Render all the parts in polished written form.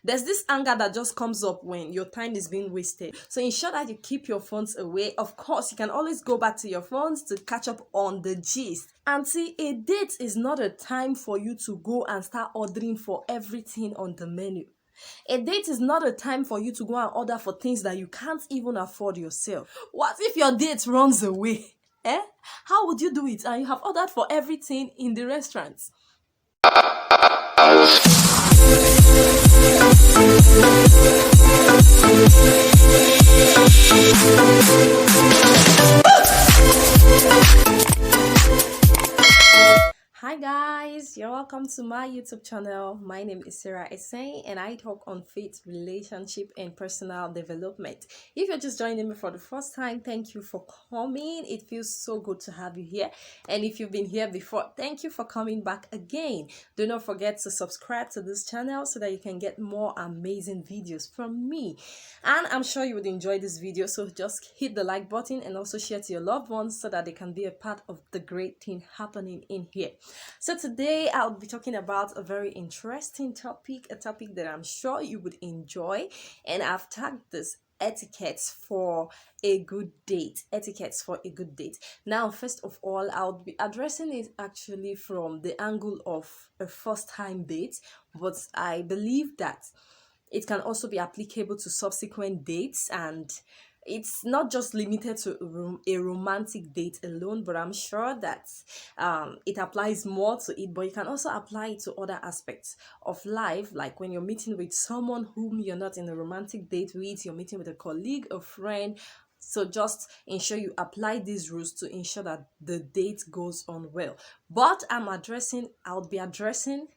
There's this anger that just comes up when your time is being wasted. So ensure that you keep your phones away. Of course, you can always go back to your phones to catch up on the gist. And see, a date is not a time for you to go and start ordering for everything on the menu. A date is not a time for you to go and order for things that you can't even afford yourself. What if your date runs away? Eh? How would you do it? And you have ordered for everything in the restaurant. Hi guys, you're welcome to my YouTube channel. My name is Sarah Essay and I talk on faith, relationship and personal development. If you're just joining me for the first time, thank you for coming. It feels so good to have you here. And if you've been here before, thank you for coming back again. Do not forget to subscribe to this channel so that you can get more amazing videos from me. And I'm sure you would enjoy this video, so just hit the like button and also share to your loved ones so that they can be a part of the great thing happening in here. So today I'll be talking about a very interesting topic, a topic that I'm sure you would enjoy, and I've tagged this etiquettes for a good date. Etiquettes for a good date. Now, first of all, I'll be addressing it actually from the angle of a first time date, but I believe that it can also be applicable to subsequent dates, and it's not just limited to a romantic date alone, but I'm sure that it applies more to it. But you can also apply it to other aspects of life, like when you're meeting with someone whom you're not in a romantic date with, you're meeting with a colleague, a friend. So just ensure you apply these rules to ensure that the date goes on well. But I'll be addressing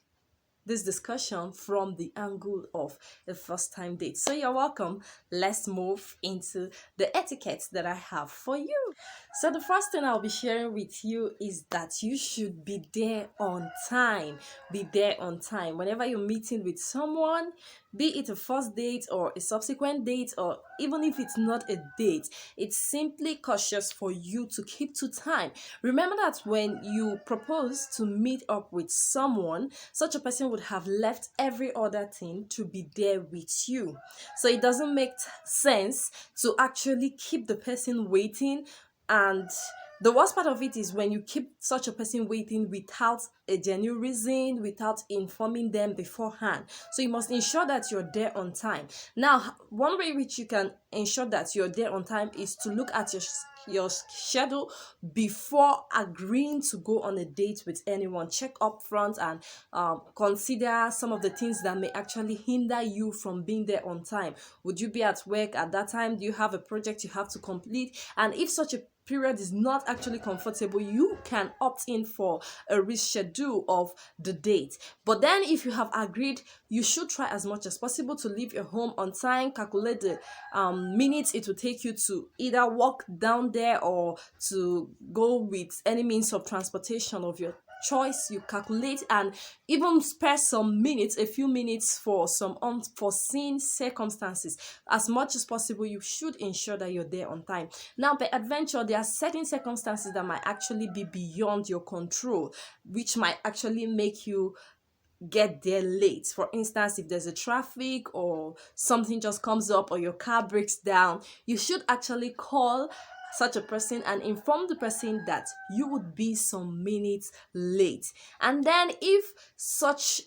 this discussion from the angle of a first time date. So you're welcome. Let's move into the etiquettes that I have for you. So the first thing I'll be sharing with you is that you should be there on time. Be there on time. Whenever you're meeting with someone, be it a first date or a subsequent date, or even if it's not a date, it's simply cautious for you to keep to time. Remember that when you propose to meet up with someone, such a person would have left every other thing to be there with you. So it doesn't make sense to actually keep the person waiting. And the worst part of it is when you keep such a person waiting without a genuine reason, without informing them beforehand. So you must ensure that you're there on time. Now, one way which you can ensure that you're there on time is to look at your schedule before agreeing to go on a date with anyone. Check up front and consider some of the things that may actually hinder you from being there on time. Would you be at work at that time? Do you have a project you have to complete? And if such a period is not actually comfortable, you can opt in for a reschedule of the date. But then if you have agreed, you should try as much as possible to leave your home on time. Calculate the minutes it will take you to either walk down there or to go with any means of transportation of your choice. You calculate and even spare some minutes, a few minutes for some unforeseen circumstances. As much as possible, you should ensure that you're there on time. Now, by adventure, there are certain circumstances that might actually be beyond your control, which might actually make you get there late. For instance, if there's a traffic or something just comes up or your car breaks down, you should actually call such a person and inform the person that you would be some minutes late. And then if such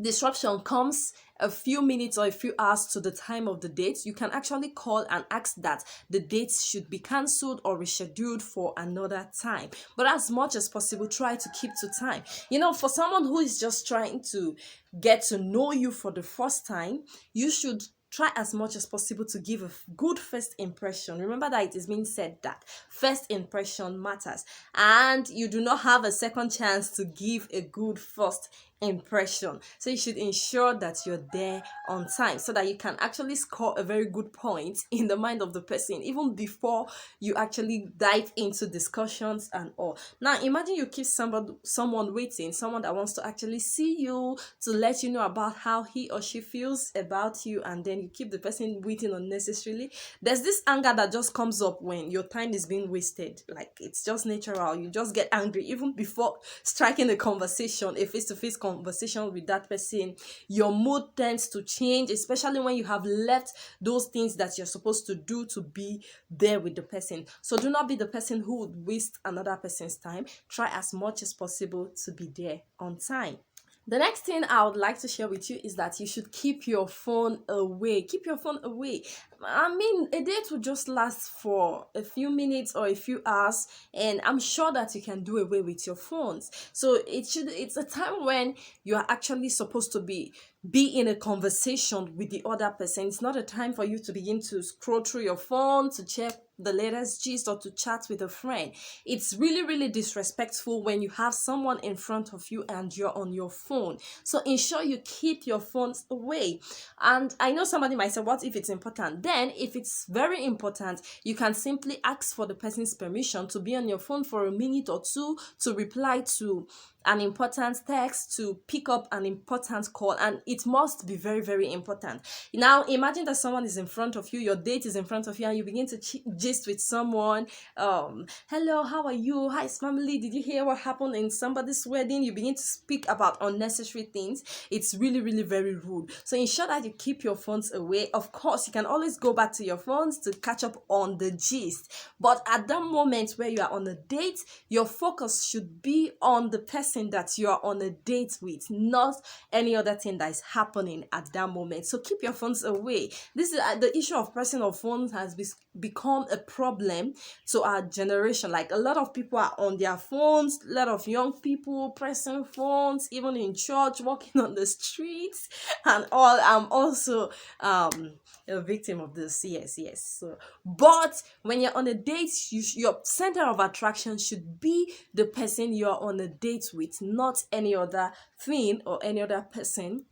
disruption comes a few minutes or a few hours to the time of the date, you can actually call and ask that the dates should be cancelled or rescheduled for another time. But as much as possible, try to keep to time. You know, for someone who is just trying to get to know you for the first time, you should try as much as possible to give a good first impression. Remember that it is being said that first impression matters, and you do not have a second chance to give a good first impression. So you should ensure that you're there on time so that you can actually score a very good point in the mind of the person even before you actually dive into discussions and all. Now imagine you keep someone waiting, someone that wants to actually see you, to let you know about how he or she feels about you, and then you keep the person waiting unnecessarily. There's this anger that just comes up when your time is being wasted. Like, it's just natural. You just get angry even before striking a conversation, a face-to-face conversation conversation with that person, your mood tends to change, especially when you have left those things that you're supposed to do to be there with the person. So do not be the person who would waste another person's time. Try as much as possible to be there on time. The next thing I would like to share with you is that you should keep your phone away. Keep your phone away. I mean, a date will just last for a few minutes or a few hours, and I'm sure that you can do away with your phones. So it's a time when you are actually supposed to be in a conversation with the other person. It's not a time for you to begin to scroll through your phone to check the latest gist or to chat with a friend. It's really, really disrespectful when you have someone in front of you and you're on your phone. So ensure you keep your phones away. And I know somebody might say, what if it's important? Then, if it's very important, you can simply ask for the person's permission to be on your phone for a minute or two to reply to an important text, to pick up an important call, and it must be very, very important. Now imagine that someone is in front of you, your date is in front of you, and you begin to gist with someone. Hello, how are you? Hi, family, did you hear what happened in somebody's wedding? You begin to speak about unnecessary things. It's really, really very rude. So ensure that you keep your phones away. Of course, you can always go back to your phones to catch up on the gist, but at that moment where you are on a date, your focus should be on the person that you are on a date with, not any other thing that is happening at that moment. So keep your phones away. This is the issue of personal phones has become a problem to our generation. Like, a lot of people are on their phones, a lot of young people pressing phones, even in church, walking on the streets and all. I'm also a victim of this. Yes. So, but when you're on a date, your center of attraction should be the person you're on a date with, not any other thing or any other person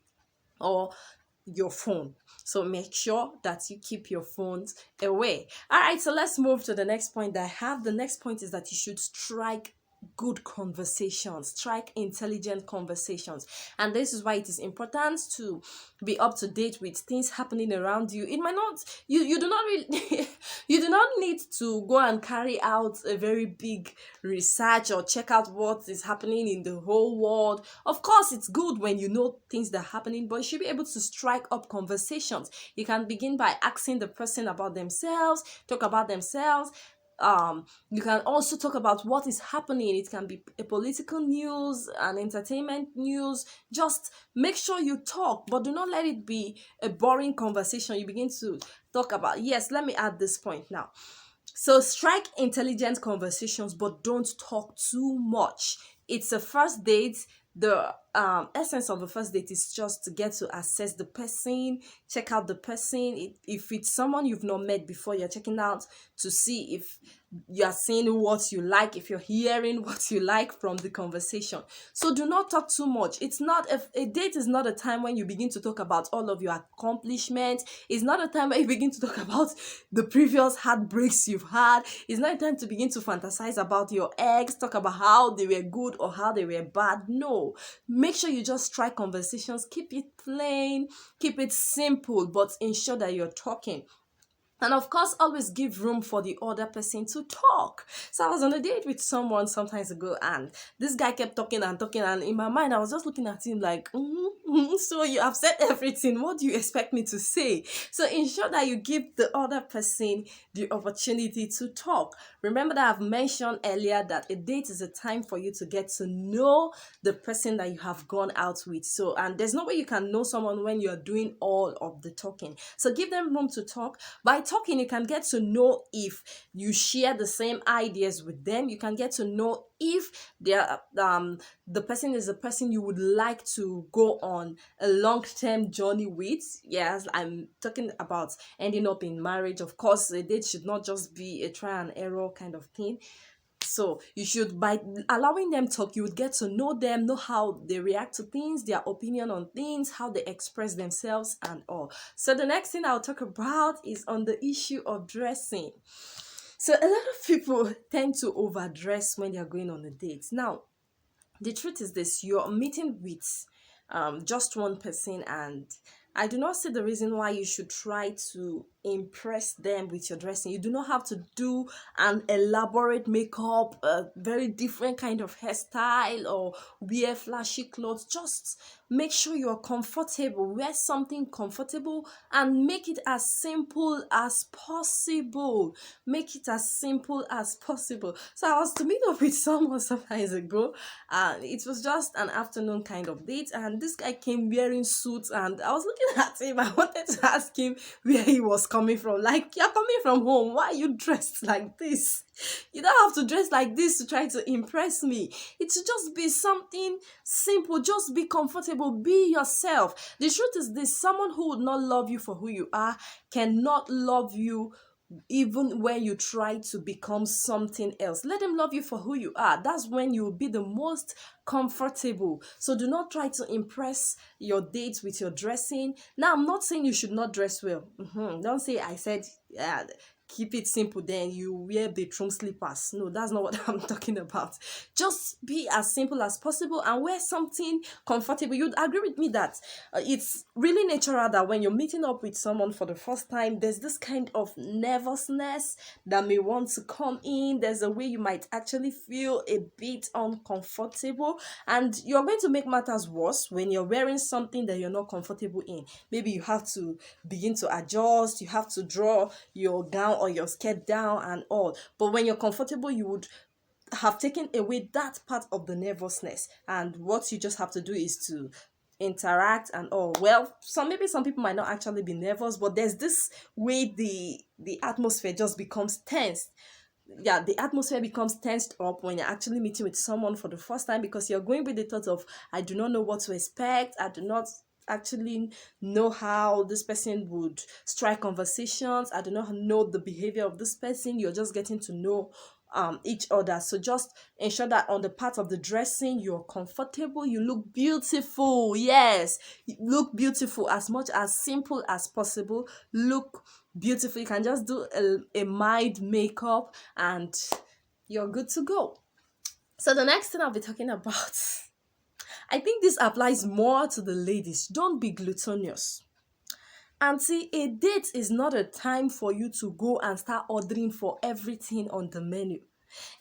or your phone. So make sure that you keep your phones away. All right, so let's move to the next point that I have. The next point is that you should strike good conversations, strike intelligent conversations. And this is why it is important to be up to date with things happening around you. It might not, you do not really you do not need to go and carry out a very big research or check out what is happening in the whole world. Of course, it's good when you know things that are happening, but you should be able to strike up conversations. You can begin by asking the person about themselves, talk about themselves. You can also talk about what is happening. It can be a political news, an entertainment news. Just make sure you talk, but do not let it be a boring conversation. You begin to talk about, yes, let me add this point now. So strike intelligent conversations, but don't talk too much. It's a first date. The essence of a first date is just to get to assess the person, check out the person. If it's someone you've not met before, you're checking out to see if you're seeing what you like, if you're hearing what you like from the conversation. So do not talk too much. It's not a date is not a time when you begin to talk about all of your accomplishments. It's not a time when you begin to talk about the previous heartbreaks you've had. It's not a time to begin to fantasize about your ex, talk about how they were good or how they were bad. No. Make sure you just strike conversations. Keep it plain, keep it simple, but ensure that you're talking. And of course, always give room for the other person to talk. So I was on a date with someone sometimes ago, and this guy kept talking and talking, and in my mind, I was just looking at him like, so you have said everything. What do you expect me to say? So ensure that you give the other person the opportunity to talk. Remember that I've mentioned earlier that a date is a time for you to get to know the person that you have gone out with. So, and there's no way you can know someone when you're doing all of the talking. So give them room to talk. By talking, you can get to know if you share the same ideas with them. You can get to know if they're the person is a person you would like to go on a long-term journey with. Yes, I'm talking about ending up in marriage. Of course, a date should not just be a try and error kind of thing. So you should, by allowing them talk, you would get to know them, know how they react to things, their opinion on things, how they express themselves and all. So the next thing I'll talk about is on the issue of dressing. So a lot of people tend to overdress when they're going on a date. Now, the truth is this: you're meeting with just one person, and I do not see the reason why you should try to impress them with your dressing. You do not have to do an elaborate makeup, a very different kind of hairstyle, or wear flashy clothes. Just make sure you're comfortable. Wear something comfortable and make it as simple as possible. Make it as simple as possible. So I was to meet up with someone some times ago, and it was just an afternoon kind of date, and this guy came wearing suits, and I was looking at him. I wanted to ask him where he was coming from. Like, you're coming from home, why are you dressed like this? You don't have to dress like this to try to impress me. It should just be something simple. Just be comfortable, be yourself. The truth is this: someone who would not love you for who you are cannot love you even when you try to become something else. Let them love you for who you are. That's when you will be the most comfortable. So do not try to impress your dates with your dressing. Now, I'm not saying you should not dress well. Don't say I said, yeah, keep it simple, then you wear bedroom slippers. No, that's not what I'm talking about. Just be as simple as possible and wear something comfortable. You'd agree with me that it's really natural that when you're meeting up with someone for the first time, there's this kind of nervousness that may want to come in. There's a way you might actually feel a bit uncomfortable, and you're going to make matters worse when you're wearing something that you're not comfortable in. Maybe you have to begin to adjust, you have to draw your gown or your skirt down and all. But when you're comfortable, you would have taken away that part of the nervousness, and what you just have to do is to interact and all. Well, maybe some people might not actually be nervous, but there's this way the atmosphere just becomes tense. Yeah, the atmosphere becomes tensed up when you're actually meeting with someone for the first time, because you're going with the thought of, I do not know what to expect. I do not actually know how this person would strike conversations. I do not know the behavior of this person. You're just getting to know each other. So just ensure that on the part of the dressing, you're comfortable, you look beautiful. Yes, you look beautiful, as much as simple as possible. Look beautiful. You can just do a mild makeup and you're good to go. So the next thing I'll be talking about, I think this applies more to the ladies. Don't be glutinous. Auntie, a date is not a time for you to go and start ordering for everything on the menu.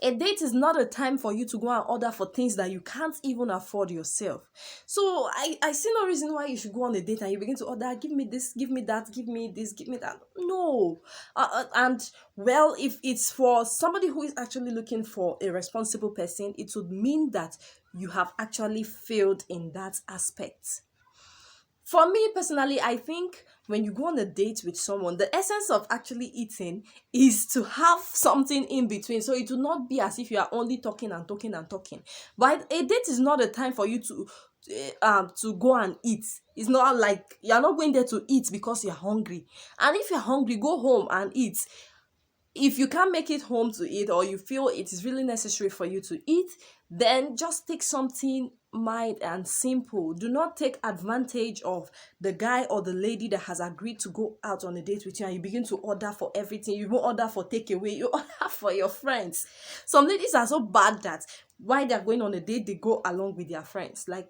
A date is not a time for you to go and order for things that you can't even afford yourself. So I see no reason why you should go on a date and you begin to order, give me this, give me that, give me this, give me that. No. And well, if it's for somebody who is actually looking for a responsible person, it would mean that you have actually failed in that aspect. For me personally, I think when you go on a date with someone, the essence of actually eating is to have something in between. So it will not be as if you are only talking and talking and talking. But a date is not a time for you to go and eat. It's not like you're not going there to eat because you're hungry. And if you're hungry, go home and eat. If you can't make it home to eat, or you feel it is really necessary for you to eat, then just take something mild and simple. Do not take advantage of the guy or the lady that has agreed to go out on a date with you, and you begin to order for everything. You won't order for takeaway, you order for your friends. Some ladies are so bad that while they're going on a date, they go along with their friends. Like,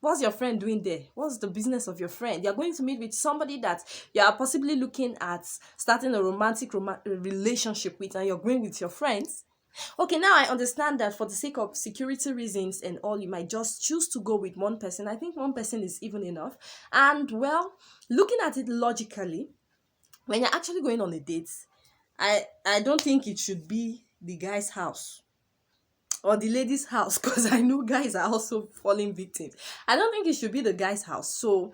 what's your friend doing there? What's the business of your friend? You're going to meet with somebody that you are possibly looking at starting a romantic relationship with, and you're going with your friends. Okay, now I understand that for the sake of security reasons and all, you might just choose to go with one person. I think one person is even enough. And well, looking at it logically, when you're actually going on a date, I don't think it should be the guy's house or the lady's house, because I know guys are also falling victims. I don't think it should be the guy's house. So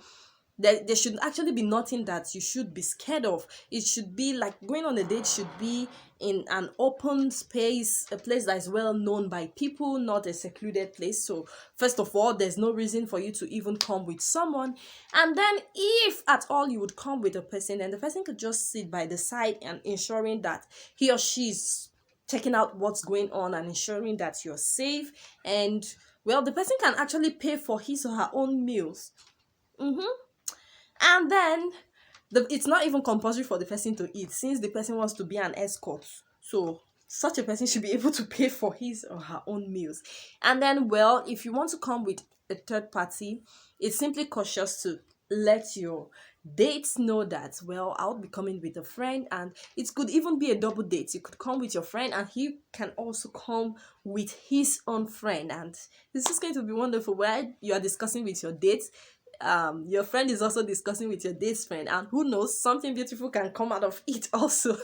there should actually be nothing that you should be scared of. It should be like going on a date should be in an open space, a place that is well known by people, not a secluded place. So first of all, there's no reason for you to even come with someone. And then if at all you would come with a person, and the person could just sit by the side and ensuring that he or she is checking out what's going on and ensuring that you're safe. And well, the person can actually pay for his or her own meals. And then it's not even compulsory for the person to eat, since the person wants to be an escort. So such a person should be able to pay for his or her own meals. And then, if you want to come with a third party, it's simply cautious to let your Dates know that, well, I'll be coming with a friend, and it could even be a double date. You could come with your friend, and he can also come with his own friend, and this is going to be wonderful where you are discussing with your date. Your friend is also discussing with your date's friend, and who knows, something beautiful can come out of it also.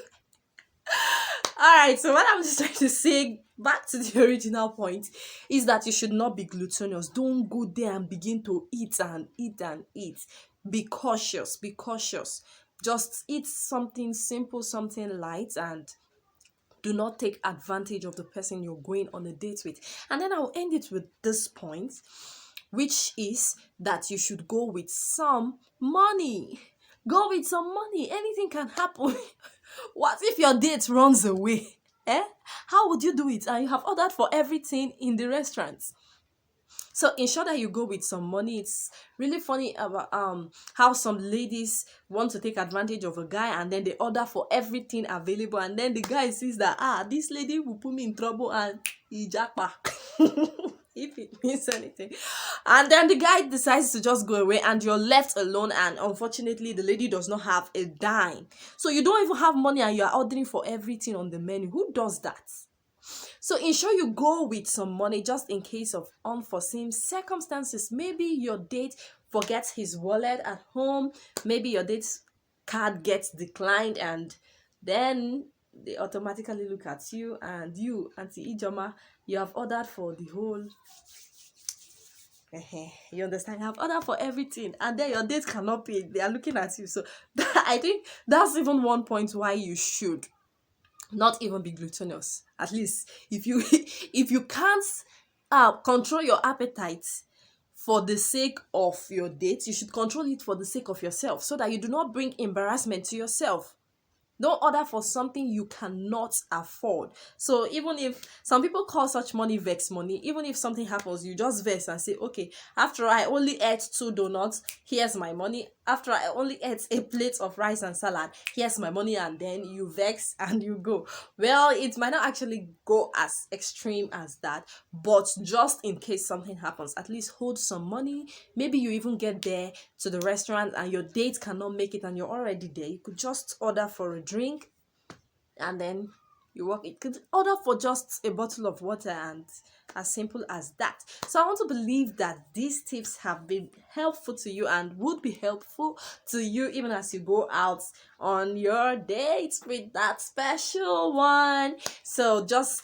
All right, so what I'm just trying to say, back to the original point, is that you should not be gluttonous. Don't go there and begin to eat and eat and eat. Be cautious, be cautious. Just eat something simple, something light, and do not take advantage of the person you're going on a date with. And then I'll end it with this point, which is that you should go with some money. Go with some money. Anything can happen. What if your date runs away? Eh? How would you do it? And you have ordered for everything in the restaurant. So ensure that you go with some money. It's really funny about how some ladies want to take advantage of a guy, and then they order for everything available, and then the guy sees that this lady will put me in trouble, and he jackpot. If it means anything. And then the guy decides to just go away, and you're left alone, and unfortunately the lady does not have a dime. So you don't even have money, and you're ordering for everything on the menu. Who does that? So ensure you go with some money just in case of unforeseen circumstances. Maybe your date forgets his wallet at home. Maybe your date's card gets declined, and then they automatically look at you, and you, Auntie Ijoma, you have ordered for the whole. You understand? You have ordered for everything, and then your date cannot pay. They are looking at you. So I think that's even one point why you should not even be gluttonous. At least if you if you can't control your appetite for the sake of your date, you should control it for the sake of yourself, so that you do not bring embarrassment to yourself. Don't order for something you cannot afford. So even if some people call such money vex money, even if something happens, you just vex and say, okay, after I only ate 2 donuts, here's my money. After I only ate a plate of rice and salad, here's my money. And then you vex and you go. Well, it might not actually go as extreme as that, but just in case something happens, at least hold some money. Maybe you even get there to the restaurant and your date cannot make it, and you're already there. You could just order for a drink, and then you walk. It could order for just a bottle of water, and as simple as that. So I want to believe that these tips have been helpful to you and would be helpful to you even as you go out on your dates with that special one. So just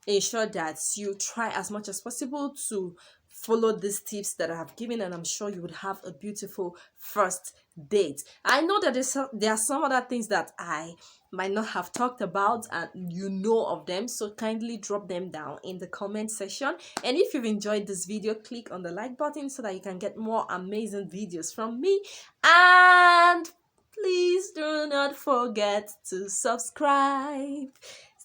ensure that you try as much as possible to follow these tips that I have given, and I'm sure you would have a beautiful first date. I know that there are some other things that I might not have talked about, and you know of them, so kindly drop them down in the comment section. And if you've enjoyed this video, click on the like button so that you can get more amazing videos from me. And please do not forget to subscribe.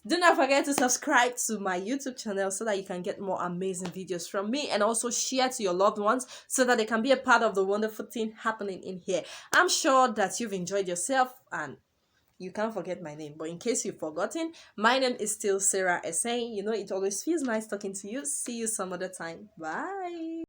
Do not forget to subscribe to my YouTube channel so that you can get more amazing videos from me, and also share to your loved ones so that they can be a part of the wonderful thing happening in here. I'm sure that you've enjoyed yourself, and you can't forget my name. But in case you've forgotten, my name is still Sarah Essay. You know, it always feels nice talking to you. See you some other time. Bye.